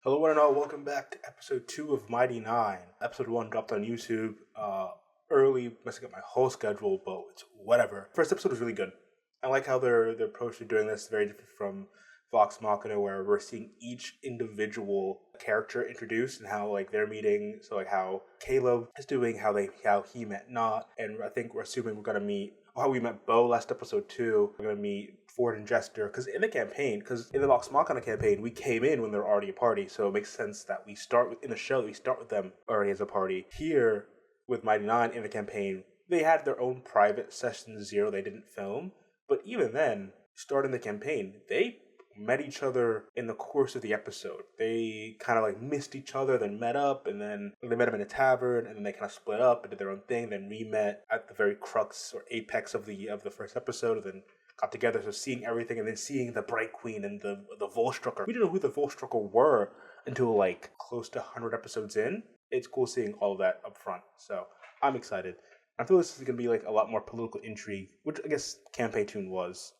Hello, one and all. Welcome back to episode 2 of Mighty Nine. Episode 1 dropped on YouTube early, messing up my whole schedule, but it's whatever. First episode was really good. I like how their approach to doing this is very different from Vox Machina, where we're seeing each individual character introduced and how like they're meeting. So like how Caleb is doing, how he met Not, and I think we're assuming we're gonna meet how we met Bo last episode 2. We're gonna meet Ford and Jester because in the Vox Machina campaign, we came in when they're already a party, so it makes sense that we start with them already as a party. Here with Mighty Nine in the campaign, they had their own private session 0 they didn't film, but even then, starting the campaign, they met each other in the course of the episode. They kind of like missed each other, then met up, and then they met him in a tavern, and then they kind of split up and did their own thing, then re-met at the very crux or apex of the first episode, and then got together. So seeing everything, and then seeing the Bright Queen and the Volstrucker. We didn't know who the Volstrucker were until like close to 100 episodes in. It's cool seeing all of that up front. So I'm excited. I feel this is going to be like a lot more political intrigue, which I guess Campaign Tune was.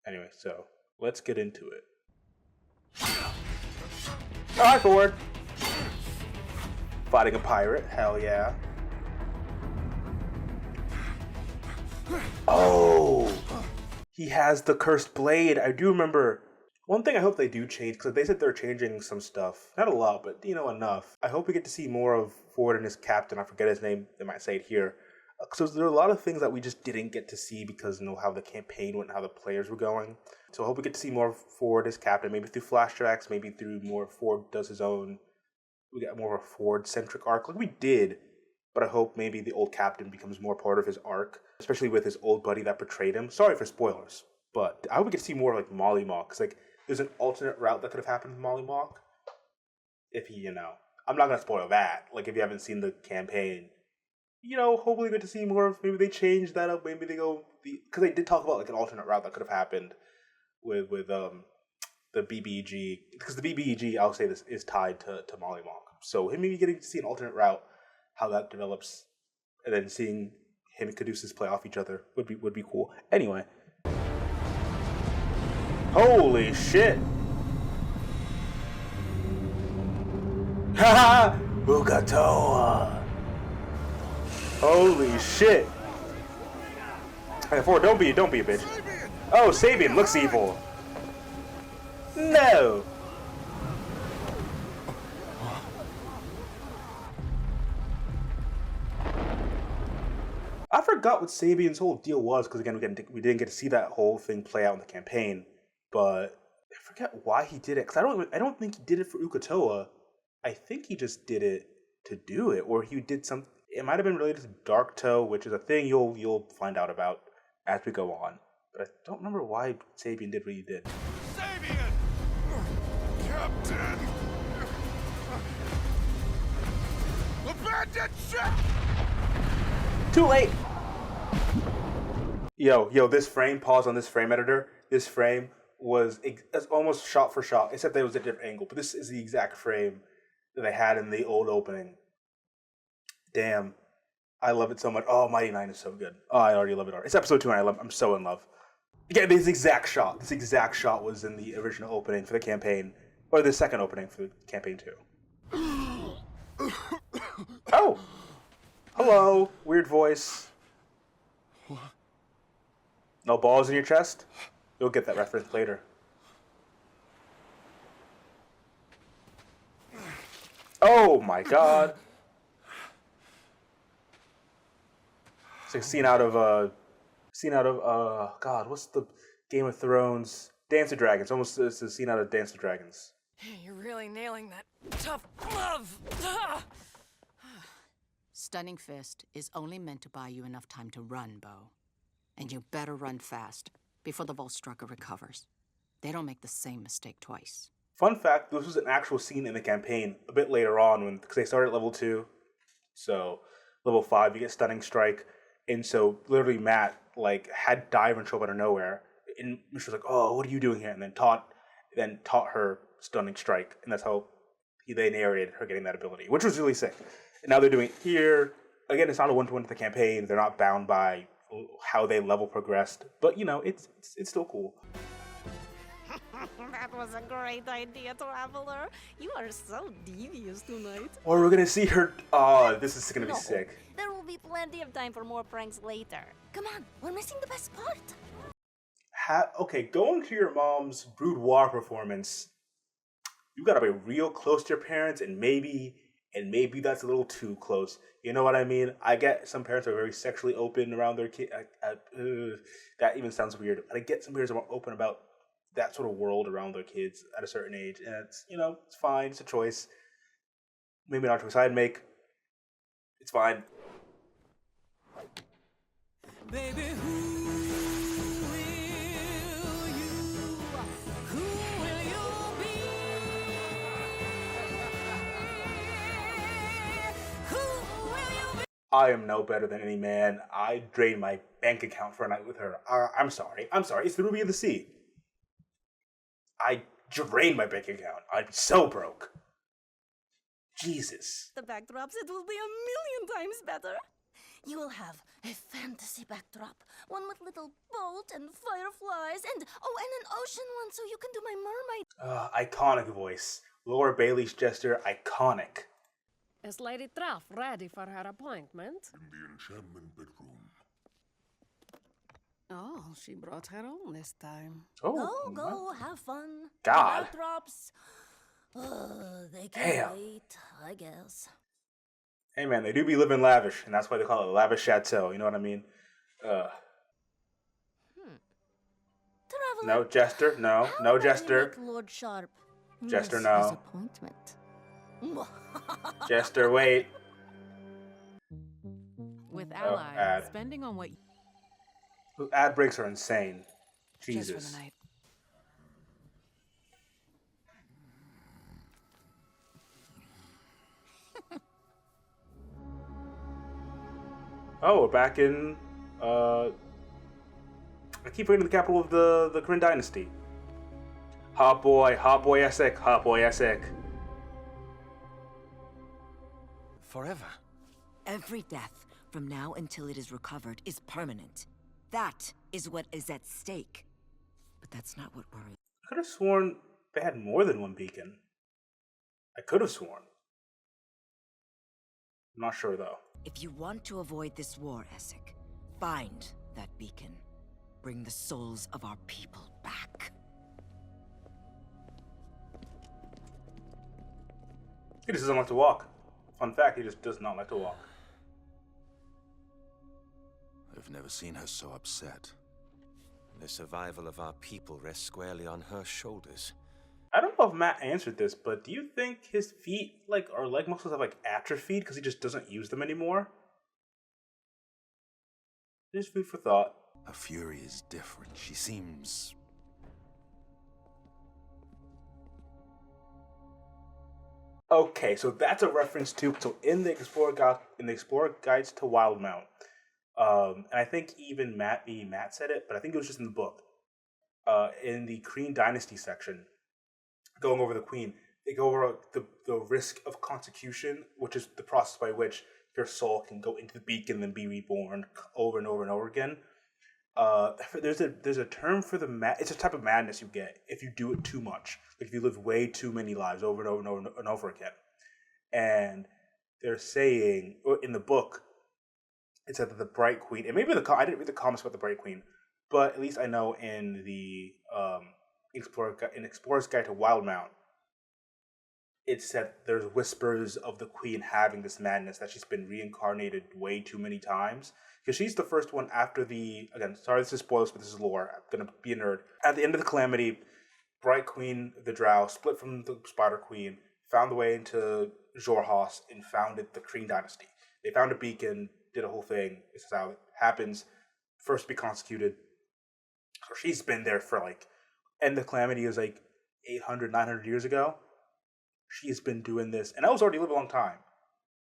Anyway, so let's get into it. Alright, Ford. Fighting a pirate, hell yeah. Oh! He has the cursed blade. I do remember. One thing I hope they do change, because they said they're changing some stuff. Not a lot, but enough. I hope we get to see more of Ford and his captain. I forget his name. They might say it here. So there are a lot of things that we just didn't get to see because how the campaign went and how the players were going. So I hope we get to see more of Ford as captain, maybe through flashbacks, maybe through more Ford does his own. We got more of a Ford-centric arc like we did. But I hope maybe the old captain becomes more part of his arc, especially with his old buddy that betrayed him. Sorry for spoilers, but I hope we get to see more like Molly Mock, because like there's an alternate route that could have happened with Molly Mock. If I'm not gonna spoil that. Like if you haven't seen the campaign, hopefully we get to see more of. Maybe they change that up. Maybe they go because they did talk about like an alternate route that could have happened with the BBG, because the BBG, I'll say this, is tied to Molly Mock. So him maybe getting to see an alternate route, how that develops, and then seeing him and Caduceus play off each other would be cool. Anyway. Holy shit! Haha! Ukatoa! Holy shit! Hey, Ford, don't be a bitch. Oh, Sabian looks evil. No! I forgot what Sabian's whole deal was, because again, we didn't get to see that whole thing play out in the campaign. But I forget why he did it, because I don't think he did it for Ukatoa. I think he just did it to do it, or he did some. It might have been related to Dark Toe, which is a thing you'll find out about as we go on. But I don't remember why Sabian did what he did. Sabian! Captain! Abandoned ship! Too late! Yo, this frame, pause on this frame editor. This frame was almost shot for shot, except that it was a different angle. But this is the exact frame that they had in the old opening. Damn. I love it so much. Oh, Mighty Nine is so good. Oh, I already love it. It's episode 2 and I'm so in love. Yeah, this exact shot was in the original opening for the campaign, or the second opening for campaign 2. Oh! Hello, weird voice. No balls in your chest? You'll get that reference later. Oh my god. It's like a scene out of God, what's the Game of Thrones? Dance of Dragons. Almost it's a scene out of Dance of Dragons. You're really nailing that tough glove. Stunning Fist is only meant to buy you enough time to run, Bo. And you better run fast before the Volstrucker recovers. They don't make the same mistake twice. Fun fact, this was an actual scene in the campaign a bit later on because they started at level 2. So level 5, you get Stunning Strike. And so literally Matt had Diver show up out of nowhere. And she was like, oh, what are you doing here? And then taught her Stunning Strike. And that's how they narrated her getting that ability, which was really sick. And now they're doing it here. Again, it's not a one-to-one to the campaign. They're not bound by how they level progressed. But, it's still cool. That was a great idea, Traveler. You are so devious tonight. Or we're gonna see her. Oh, this is gonna be No, sick. there will be plenty of time for more pranks later. Come on, we're missing the best part. Okay, going to your mom's boudoir performance, you gotta be real close to your parents, and maybe that's a little too close. You know what I mean? I get some parents are very sexually open around their kid. That even sounds weird. I get some parents are more open about that sort of world around their kids at a certain age, and it's it's fine. It's a choice. Maybe not a choice I'd make. It's fine. Baby, who will you be? Who will you be? I am no better than any man. I drain my bank account for a night with her. I'm sorry. It's the Ruby of the Sea. I drained my bank account. I'm so broke. Jesus. The backdrops, it will be a million times better. You will have a fantasy backdrop, one with little boat and fireflies, and an ocean one so you can do my mermaid. Iconic voice. Laura Bailey's Jester, iconic. Is Lady Truff ready for her appointment? In the enchantment bedroom. Oh, she brought her own this time. Oh, Go, have fun. God. Backdrops. They can Damn. wait, I guess. Hey man, they do be living lavish, and that's why they call it a lavish chateau. You know what I mean? Traveler, No Jester, no how about Jester. we make Lord Sharp Jester, miss no. his appointment? Jester, wait. With ad. allies, spending on what Ad breaks are insane. just for Jesus. the night. Oh, we're back in. I keep forgetting the capital of the Kryn Dynasty. Hot boy Essek, hot boy Essek. Forever. Every death, from now until it is recovered, is permanent. That is what is at stake. But that's not what worries. I could have sworn they had more than one beacon. I could have sworn. I'm not sure though. If you want to avoid this war, Essek, find that beacon. Bring the souls of our people back. He just doesn't like to walk. Fun fact, he just does not like to walk. I've never seen her so upset. The survival of our people rests squarely on her shoulders. I don't know if Matt answered this, but do you think his feet, or leg muscles have, atrophied because he just doesn't use them anymore? Just food for thought. Her fury is different. She seems... Okay, so that's a reference to in the Explorer Guides to Wildmount, and I think even Matt said it, but I think it was just in the book. In the Kryn Dynasty section, going over the Queen, they go over the risk of consecution, which is the process by which your soul can go into the beacon and then be reborn over and over and over again. There's a term for it's a type of madness you get if you do it too much. Like if you live way too many lives over and over and over and over again. And they're saying in the book, it said that the Bright Queen, and maybe I didn't read the comments about the Bright Queen, but at least I know in the Explorer's Guide to Wildmount, it said there's whispers of the Queen having this madness, that she's been reincarnated way too many times. Because she's the first one after again, sorry this is spoilers, but this is lore, I'm gonna be a nerd. At the end of the Calamity, Bright Queen, the Drow, split from the Spider Queen, found the way into Xhorhas, and founded the Kryn Dynasty. They found a beacon, did a whole thing. This is how it happens. First to be consecuted. So she's been there for and the Calamity is 800, 900 years ago. She's been doing this, and Elves already live a long time.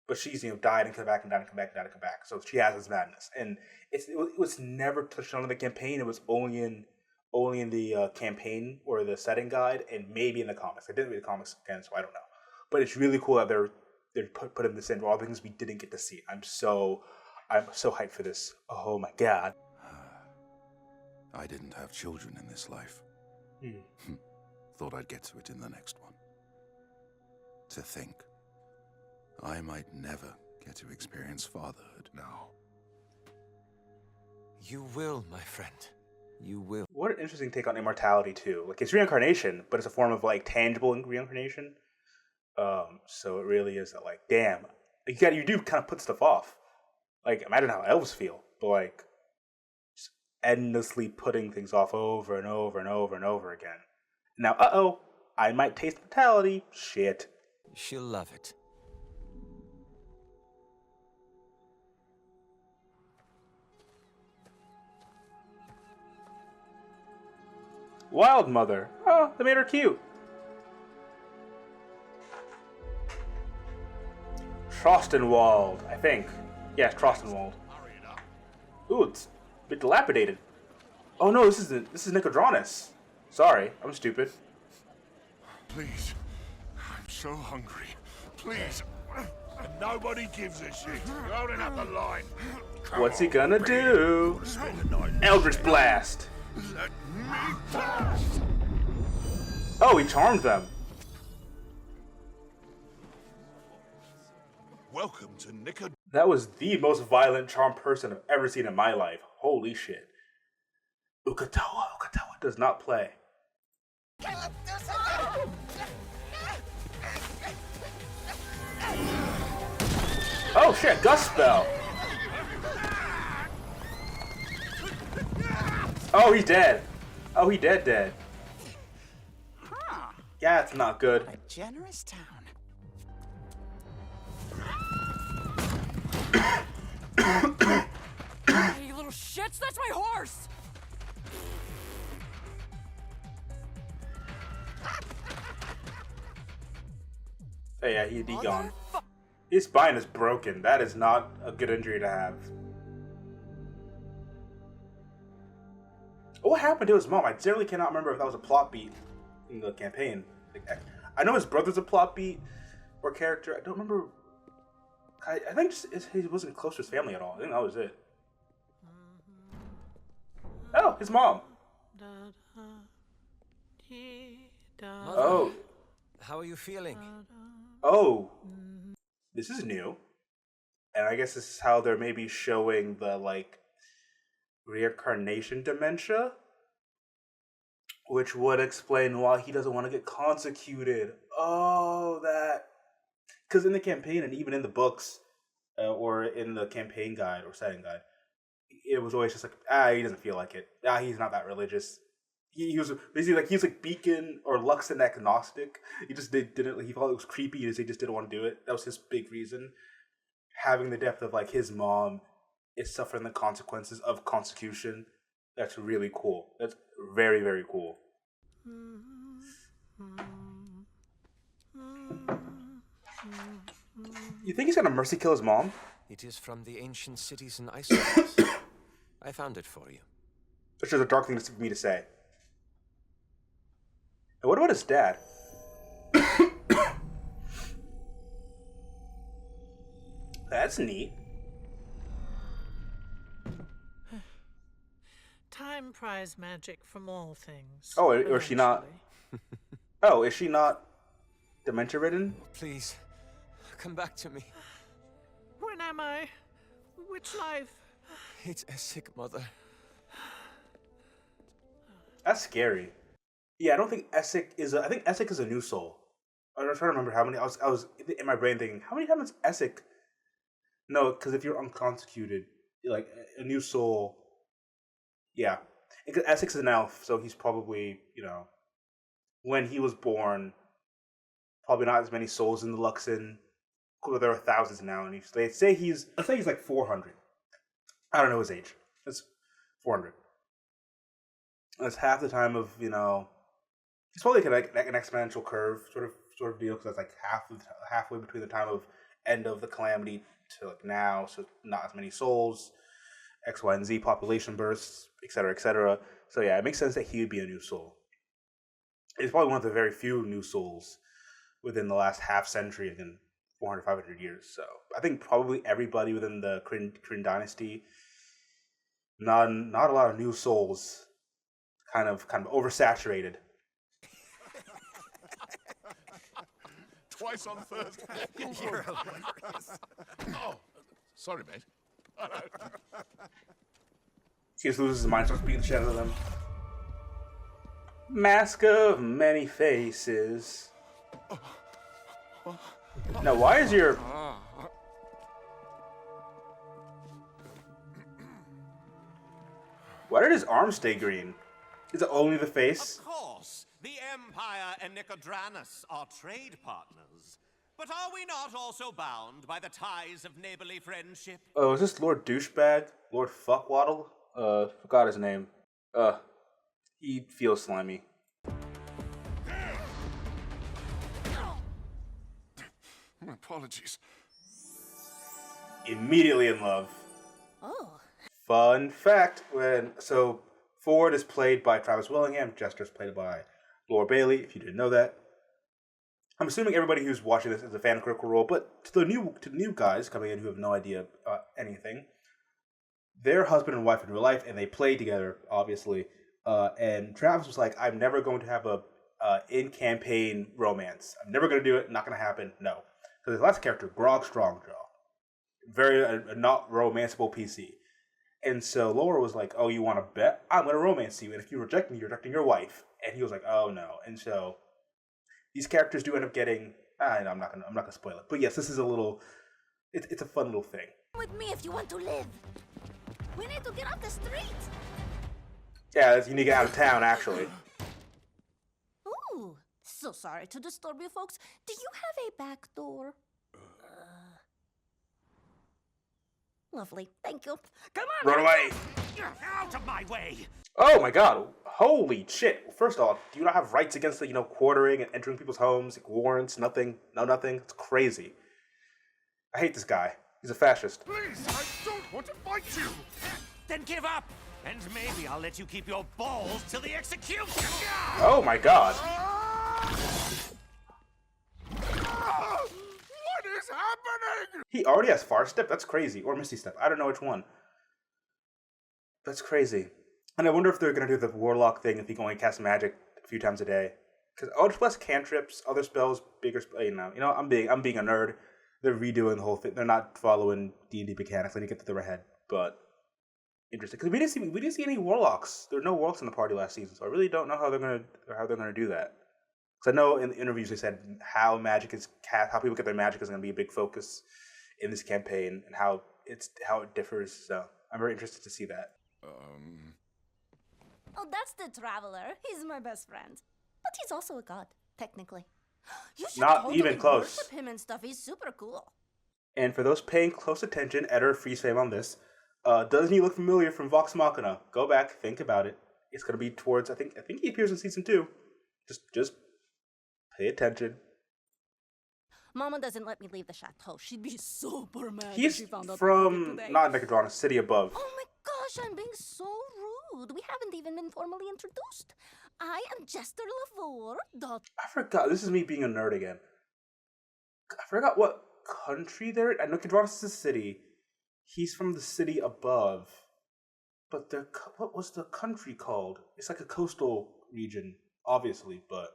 But she's died and come back and died and come back and died and come back. So she has this madness, and it was never touched on in the campaign. It was only in the campaign or the setting guide, and maybe in the comics. I didn't read the comics again, so I don't know. But it's really cool that they're putting this in for all the things we didn't get to see. I'm so hyped for this. Oh my god! I didn't have children in this life. thought I'd get to it in the next one. To think, I might never get to experience fatherhood. No. You will, my friend. You will. What an interesting take on immortality too. Like it's reincarnation, but it's a form of like tangible reincarnation. So it really is that like, damn, you do kind of put stuff off. Like imagine how elves feel, but like just endlessly putting things off over and over and over and over again. Now, I might taste mortality. Shit. She'll love it. Wild Mother. Oh, they made her cute. Trostenwald, I think. Yes, Trostenwald. Ooh, it's a bit dilapidated. Oh no, this is Nicodranus. Sorry, I'm stupid. Please. I'm so hungry. Please. And nobody gives a shit. You're holding up the line. What's he gonna do? Eldritch Blast. Let me pass. Oh, he charmed them. Welcome to Nicod. That was the most violent charmed person I've ever seen in my life. Holy shit. Ukatawa does not play. Oh shit, Gust Spell. Oh, he's dead. Oh, he dead. Yeah, it's not good. A generous town. Hey, you little shits, that's my horse! Oh yeah, he'd be gone. His spine is broken. That is not a good injury to have. What happened to his mom? I generally cannot remember if that was a plot beat in the campaign. I know his brother's a plot beat or character. I don't remember. I think just he wasn't close to his family at all. I think that was it. Oh, his mom. Oh. How are you feeling? Oh. This is new. And I guess this is how they're maybe showing the, like, reincarnation dementia. Which would explain why he doesn't want to get consecuted. Oh, that. Because in the campaign and even in the books, or in the campaign guide or setting guide, it was always just like, he doesn't feel like it. He's not that religious. He was basically like, he's like Beacon or Luxon agnostic. He just didn't, he thought it was creepy and he just didn't want to do it. That was his big reason. Having the depth of like his mom is suffering the consequences of consecution. That's really cool. That's very, very cool. You think he's gonna mercy kill his mom? It is from the ancient cities in Iceland. I found it for you. Which is a dark thing for me to say. And what about his dad? That's neat. Time prize magic from all things. Oh, or is she not? eventually. Oh, is she not dementia ridden? Please, come back to me. When am I? Which life? It's a sick mother. That's scary. Yeah, I don't think Essek is. I think Essek is a new soul. I was trying to remember how many. I was in my brain thinking, how many times Essek? No, because if you're unconsecuted, like a new soul. Yeah, because Essek is an elf, so he's probably, when he was born, probably not as many souls in the Luxon. Cool, there are thousands now, and let's say he's like 400. I don't know his age. It's 400. That's half the time of, he's probably like an exponential curve sort of deal, because that's like halfway between the time of end of the calamity to like now, so not as many souls, X, Y, and Z population bursts, etc., etc. So yeah, it makes sense that he would be a new soul. He's probably one of the very few new souls within the last half century, again, 400, 500 years. So I think probably everybody within the Kryn dynasty, not a lot of new souls, kind of oversaturated. twice on Thursday. You're hilarious. Oh, sorry, mate. He just loses his mind, starts beating the shit out of them. Mask of many faces. Now, why is your... Why did his arm stay green? Is it only the face? Of course, the Empire and Nicodranus are trade partners. But are we not also bound by the ties of neighborly friendship? Oh, is this Lord Douchebag? Lord Fuckwaddle? Forgot his name. He feels slimy. My apologies. Immediately in love. Oh. Fun fact, Ford is played by Travis Willingham, Jester is played by Laura Bailey, if you didn't know that. I'm assuming everybody who's watching this is a fan of Critical Role, but to the new guys coming in who have no idea anything, they're husband and wife in real life, and they play together, obviously. And Travis was like, I'm never going to have a in-campaign romance. I'm never going to do it, not going to happen, no. So his last character, Grog Strongjaw, very not romanceable PC. And so Laura was like, oh, you want to bet? I'm going to romance you, and if you reject me, you're rejecting your wife. And he was like, oh, no. And so these characters do end up getting... I'm not gonna spoil it. But yes, this is a little... It's a fun little thing. With me if you want to live. We need to get off the street. Yeah, you need to get out of town, actually. Ooh, so sorry to disturb you folks. Do you have a back door? Lovely, thank you. Come on! Run away! Out of my way! Oh my god, holy shit. First off, do you not have rights against the, quartering and entering people's homes, warrants, nothing? No, nothing? It's crazy. I hate this guy. He's a fascist. Please, I don't want to fight you. Then give up, and maybe I'll let you keep your balls till the execution! Oh my god. What is happening? He already has Far Step? That's crazy. Or Misty Step. I don't know which one. That's crazy. And I wonder if they're going to do the Warlock thing if he can only cast magic a few times a day. Because Eldritch Blast cantrips, other spells, bigger spells, I'm being a nerd. They're redoing the whole thing. They're not following D&D mechanics. I need to get to their head. But interesting. Because we didn't see any Warlocks. There were no Warlocks in the party last season. So I really don't know how they're going to do that. Because I know in the interviews they said how people get their magic is going to be a big focus in this campaign and how it differs. So I'm very interested to see that. Oh, that's the Traveler. He's my best friend. But he's also a god, technically. You should Not totally even close. worship him and stuff. He's super cool. And for those paying close attention, Eder freeze frame on this, doesn't he look familiar from Vox Machina? Go back, think about it. It's going to be towards, I think he appears in season 2. Just pay attention. Mama doesn't let me leave the chateau. She'd be super mad if He's she found out from, today. not Nicodranus, City Above. Oh my gosh, I'm being so rude. We haven't even been formally introduced. I am Jester Lavore, daughter. I forgot, this is me being a nerd again. I forgot what country they're in. Nicodranus is a city. He's from the City Above. But what was the country called? It's like a coastal region, obviously, but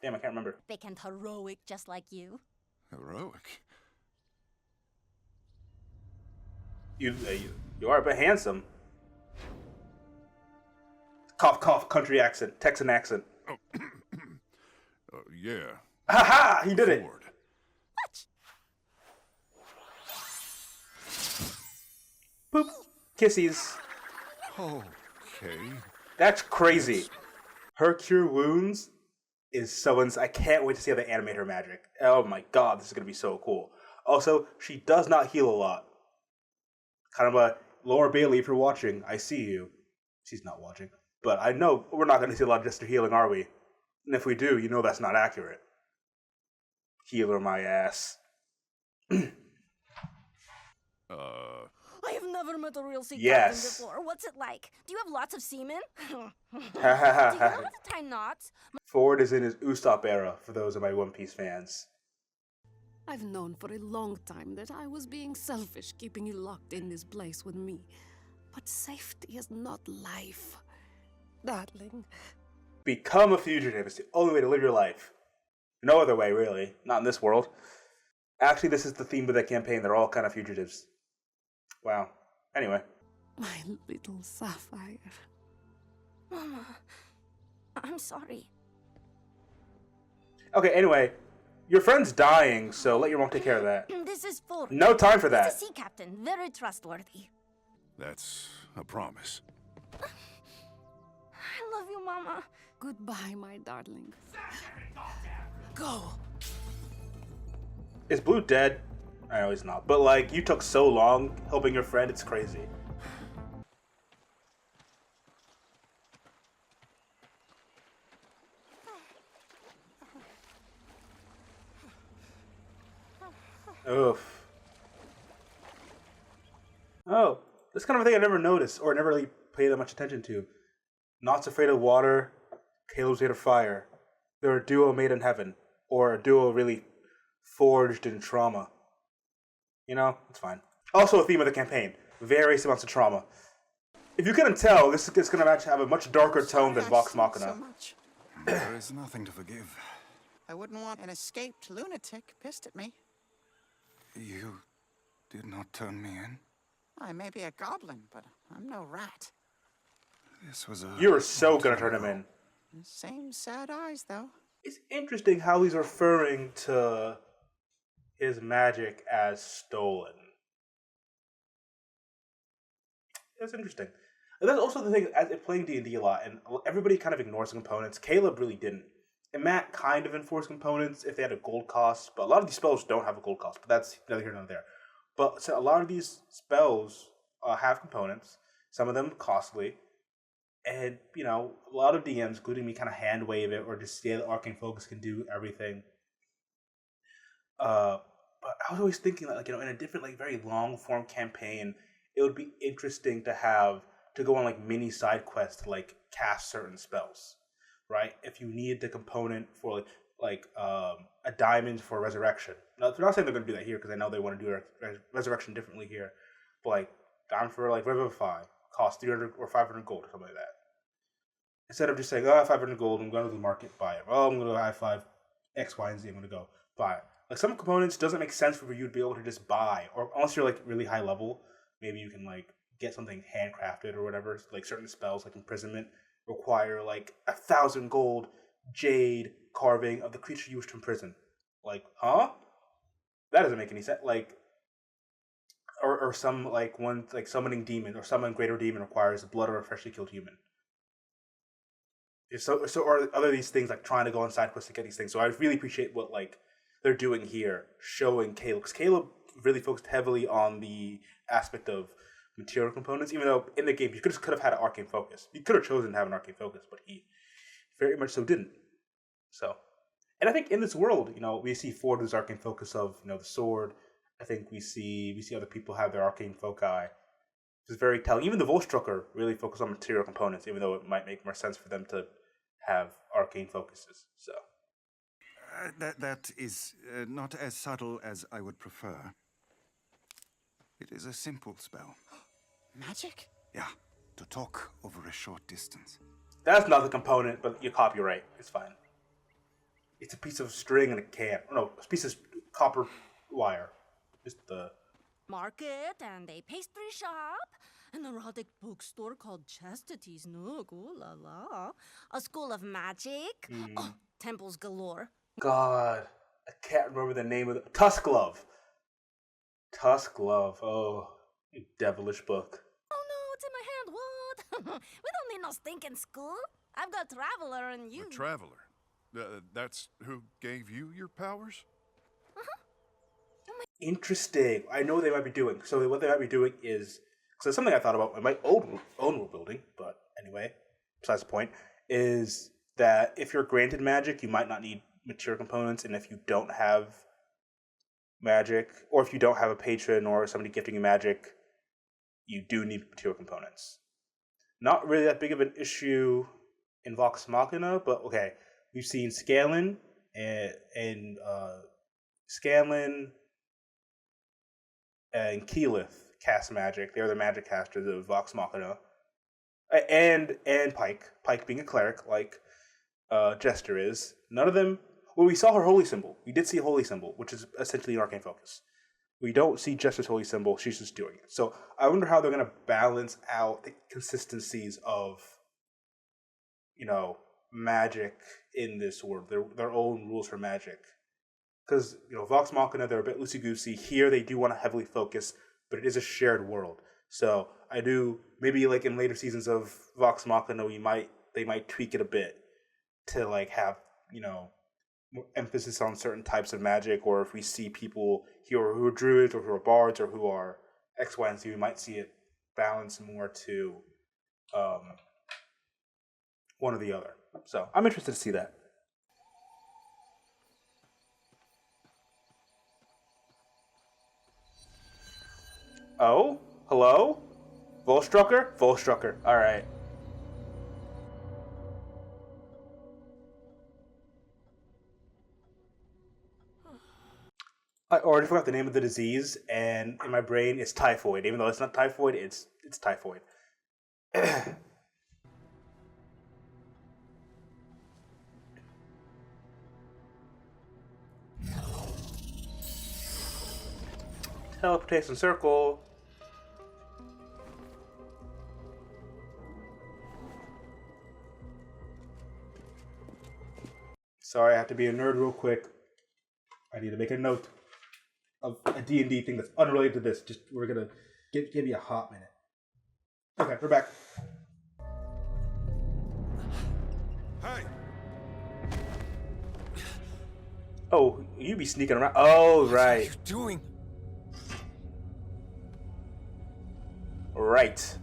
damn, I can't remember. Big and heroic, just like you. Heroic? You are but handsome. Cough, cough, country accent, Texan accent. Yeah. Ha ha! He did it! Ford. Boop. Kissies. Okay. That's crazy. Her cure wounds is so I can't wait to see how they animate her magic. Oh my god, this is going to be so cool. Also, she does not heal a lot. Kind of a Laura Bailey, if you're watching, I see you. She's not watching. But I know we're not going to see a lot of Jester healing, are we? And if we do, you know that's not accurate. Healer my ass. I have never met a real sea Yes. captain before. What's it like? Do you have lots of seamen? Do you Ha ha ha know ha. how to tie knots? Ford is in his Usopp era, for those of my One Piece fans. I've known for a long time that I was being selfish, keeping you locked in this place with me. But safety is not life. Darling, Become a fugitive. It's the only way to live your life. No other way, really. Not in this world. Actually, this is the theme of the campaign. They're all kind of fugitives. Wow. Anyway. My little Sapphire. Mama, I'm sorry. Okay, anyway. Your friend's dying, so let your mom take care of that. This is Ford. No time for He's that. a sea captain, very trustworthy. That's a promise. I love you, Mama. Goodbye, my darling. Go. Is Blue dead? I know he's not. But, like, you took so long helping your friend, it's crazy. Oof. Oh, this kind of thing I never noticed or never really paid that much attention to. Not's afraid of water, Caleb's afraid of fire. They're a duo made in heaven, or a duo really forged in trauma. You know, it's fine. Also a theme of the campaign, various amounts of trauma. If you couldn't tell, this is going to have a much darker tone than Vox Machina. There is nothing to forgive. I wouldn't want an escaped lunatic pissed at me. You did not turn me in? I may be a goblin, but I'm no rat. This was a... You were so going to turn him in. Same sad eyes, though. It's interesting how he's referring to his magic as stolen. That's interesting. And that's also the thing, as playing D&D a lot, and everybody kind of ignores the components. Caleb really didn't. And Matt kind of enforced components if they had a gold cost, but a lot of these spells don't have a gold cost, but that's neither here nor there. But so a lot of these spells have components, some of them costly, and, you know, a lot of DMs, including me, kind of hand wave it or just say that Arcane Focus can do everything. But I was always thinking that, like, you know, in a different, like, very long form campaign, it would be interesting to have to go on like mini side quests to like cast certain spells, right? If you need the component for like a diamond for resurrection. Now, they're not saying they're going to do that here because I know they want to do resurrection differently here, but like diamond for like revivify costs 300 or 500 gold or something like that. Instead of just saying, oh, I have 500 gold, I'm going to the market, buy it. Oh, I'm going to high five X, Y, and Z, I'm going to go buy it. Like some components doesn't make sense for you to be able to just buy, or unless you're like really high level, maybe you can like get something handcrafted or whatever. Like certain spells like imprisonment require like 1,000 gold jade carving of the creature you wish to imprison. Like, huh? That doesn't make any sense. Like, or some like one like summoning demon or summon greater demon requires the blood of a freshly killed human. So or other these things like trying to go on side quests to get these things. So I really appreciate what like they're doing here, showing Caleb, because Caleb really focused heavily on the aspect of material components, even though in the game you could have had an arcane focus. You could have chosen to have an arcane focus, but he very much so didn't. So, and I think in this world, you know, we see Ford who's arcane focus of, you know, the sword. I think we see other people have their arcane foci. It's very telling. Even the Volstrucker really focus on material components, even though it might make more sense for them to have arcane focuses. So. That is not as subtle as I would prefer. It is a simple spell. Magic? Yeah, to talk over a short distance. That's not the component, but you copyright. It's fine. It's a piece of string and a can. Oh, no, a piece of copper wire. Just the... Market and a pastry shop. An erotic bookstore called Chastity's Nook. Ooh la la. A school of magic. Oh, temples galore. God, I can't remember the name of the... Tusk Glove. Tusk Glove. Oh, you devilish book. Oh no, it's in my hand. What? We don't need no stinking school. I've got Traveler and you. A traveler? That's who gave you your powers? Interesting. I know what they might be doing. So what they might be doing is... So it's something I thought about in my own world building, but anyway, besides the point, is that if you're granted magic, you might not need material components, and if you don't have magic, or if you don't have a patron or somebody gifting you magic, you do need material components. Not really that big of an issue in Vox Machina, but okay, we've seen Scanlan and Scanlan and Keyleth cast magic. They're the magic casters of Vox Machina, and Pike being a cleric like Jester is. None of them. Well, we saw her holy symbol. We did see a holy symbol, which is essentially an arcane focus. We don't see Jester's holy symbol. She's just doing it. So I wonder how they're going to balance out the consistencies of, magic in this world. Their own rules for magic. Because, Vox Machina, they're a bit loosey-goosey. Here, they do want to heavily focus, but it is a shared world. So I do, maybe like in later seasons of Vox Machina, they might tweak it a bit to like have, more emphasis on certain types of magic, or if we see people here who are druids or who are bards or who are X, Y, and Z, we might see it balance more to one or the other. So I'm interested to see that. Oh, hello? Volstrucker? Volstrucker. All right. I already forgot the name of the disease, and in my brain, it's typhoid. Even though it's not typhoid, it's typhoid. Teleportation circle. Sorry, I have to be a nerd real quick. I need to make a note of a D&D thing that's unrelated to this. We're gonna give me a hot minute. Okay, we're back. Hey! Oh, you be sneaking around. Oh, right. What are you doing? Right.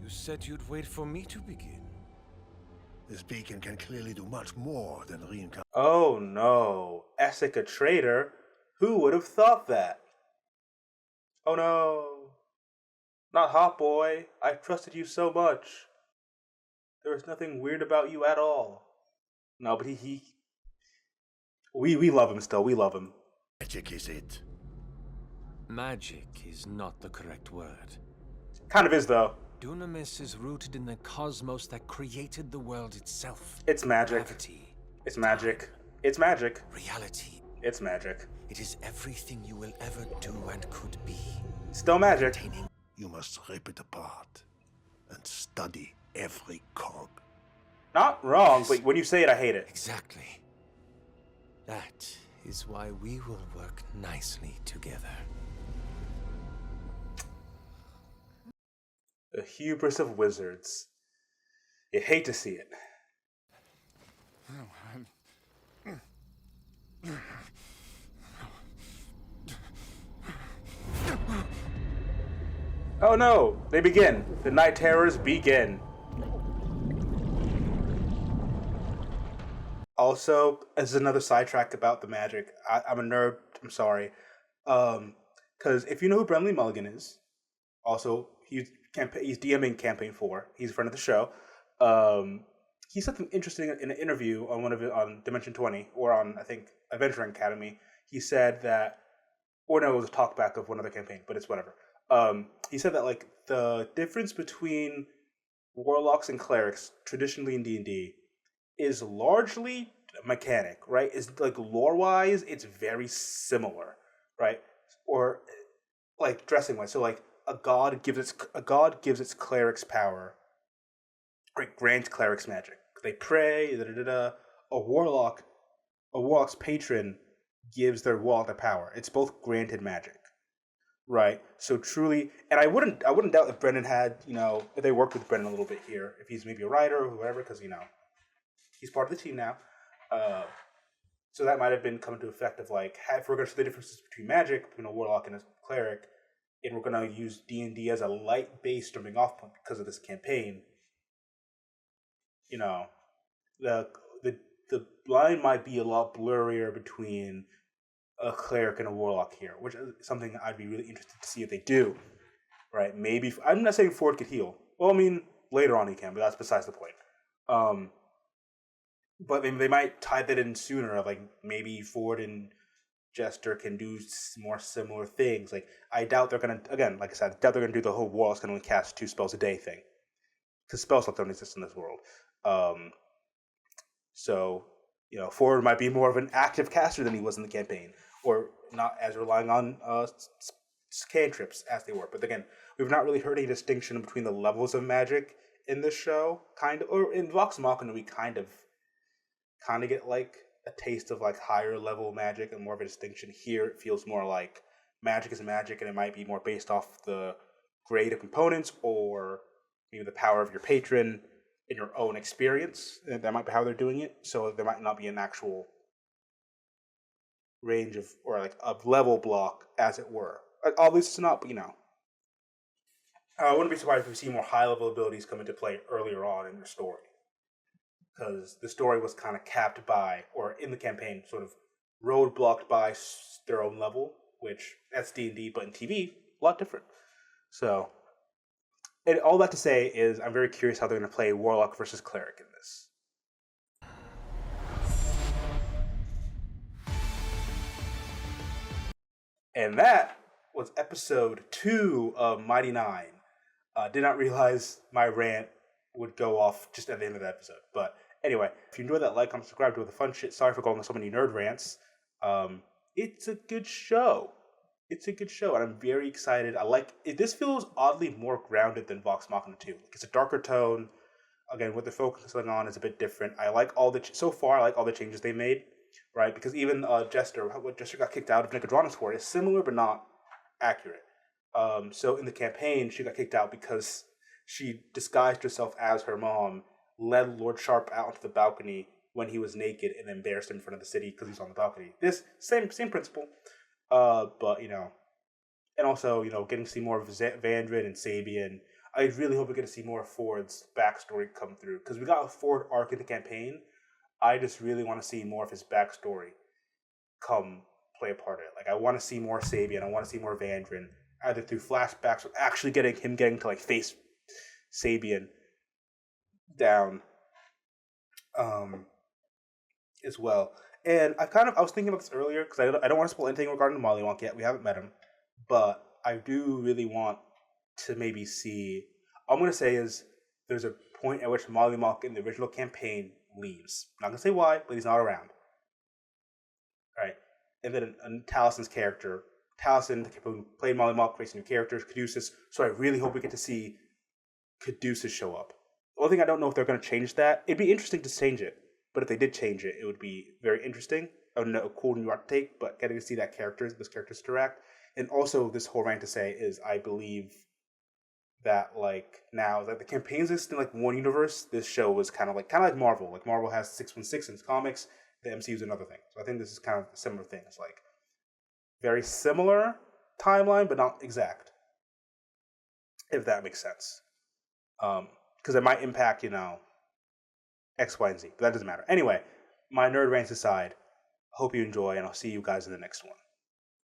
You said you'd wait for me to begin. This beacon can clearly do much more than reincarnate. Oh no. Essek a traitor? Who would have thought that? Oh no. Not Hot Boy. I trusted you so much. There was nothing weird about you at all. No, but we love him still. We love him. Magic is it. Magic is not the correct word. Kind of is though. Dunamis is rooted in the cosmos that created the world itself. It's magic. Gravity. It's magic. It's magic. Reality. It's magic. It is everything you will ever do and could be. Still magic. You must rip it apart and study every cog. Not wrong, but when you say it, I hate it. Exactly. That is why we will work nicely together. The hubris of wizards. You hate to see it. Oh no! They begin. The night terrors begin. Also, as another sidetrack about the magic, I'm a nerd. I'm sorry. Because if you know who Brenly Mulligan is, also he's DMing Campaign 4. He's a friend of the show. He said something interesting in an interview on Dimension 20 or on I think Adventuring Academy. He said that, or no, it was a talkback of one other campaign, but it's whatever. He said that like the difference between warlocks and clerics traditionally in D&D is largely mechanic, right? Is like lore-wise, it's very similar, right? Or like dressing-wise. So like a god gives its clerics power, right? Grants clerics magic. They pray. A warlock's patron gives their warlock the power. It's both granted magic. Right. So truly, and I wouldn't doubt if Brendan had, if they worked with Brendan a little bit here, if he's maybe a writer or whoever, because, he's part of the team now. So that might have been coming to effect of like, if we're going to see the differences between magic, between a warlock and a cleric, and we're going to use D&D as a light-based jumping off point because of this campaign, the line might be a lot blurrier between a cleric and a warlock here, which is something I'd be really interested to see if they do. Right? Maybe I'm not saying Ford could heal. Well, I mean later on he can, but that's besides the point. But they might tie that in sooner. Of like maybe Ford and Jester can do more similar things. Like I doubt they're gonna like I said, I doubt they're gonna do the whole warlock's gonna only cast 2 spells a day thing, because spell slots don't exist in this world. So Ford might be more of an active caster than he was in the campaign, or not as relying on cantrips as they were. But again, we've not really heard any distinction between the levels of magic in this show, or in Vox Machina, we kind of get like a taste of like higher level magic and more of a distinction. Here, it feels more like magic is magic, and it might be more based off the grade of components or maybe the power of your patron in your own experience. And that might be how they're doing it. So there might not be an actual range of, or like a level block, as it were. Obviously, it's not, but I wouldn't be surprised if we see more high level abilities come into play earlier on in the story. Because the story was kind of capped by, or in the campaign, sort of roadblocked by their own level, which that's D&D, but in TV, a lot different. So, and all that to say is, I'm very curious how they're going to play Warlock versus Cleric in this. And that was episode 2 of Mighty Nein. Did not realize my rant would go off just at the end of the episode. But anyway, if you enjoyed that, like, comment, subscribe to the fun shit. Sorry for going on so many nerd rants. It's a good show. It's a good show, and I'm very excited. I like it. This feels oddly more grounded than Vox Machina 2. It's a darker tone. Again, what they're focusing on is a bit different. I like so far. I like all the changes they made, right? Because even Jester got kicked out of Nicodranas for is similar but not accurate. So in the campaign, she got kicked out because she disguised herself as her mom, led Lord Sharp out onto the balcony when he was naked, and embarrassed him in front of the city because he's on the balcony. This same principle. But and also getting to see more of Vandred and Sabian. I really hope we get to see more of Ford's backstory come through, because we got a Ford arc in the campaign. I just really want to see more of his backstory come play a part in it. Like, I want to see more Sabian. I want to see more Vandred, either through flashbacks or actually getting to like face Sabian down as well. And I was thinking about this earlier, because I don't want to spoil anything regarding the Mollywonk yet. We haven't met him. But I do really want to maybe see... All I'm going to say is there's a point at which Mollywonk in the original campaign leaves. I'm not going to say why, but he's not around. Right? And then Talison's character, Taliesin, who played Mollywonk, creates new characters, Caduceus. So I really hope we get to see Caduceus show up. The only thing I don't know if they're going to change that. It'd be interesting to change it. But if they did change it, it would be very interesting. A cool new art take, but getting to see those characters interact. And also, this whole rant to say is, I believe that like now, like the campaigns exist in like one universe. This show was kind of like Marvel. Like Marvel has 616 in its comics. The MCU is another thing. So I think this is kind of a similar thing. It's like very similar timeline, but not exact. If that makes sense, because it might impact X, Y, and Z, but that doesn't matter. Anyway, my nerd rants aside, hope you enjoy, and I'll see you guys in the next one.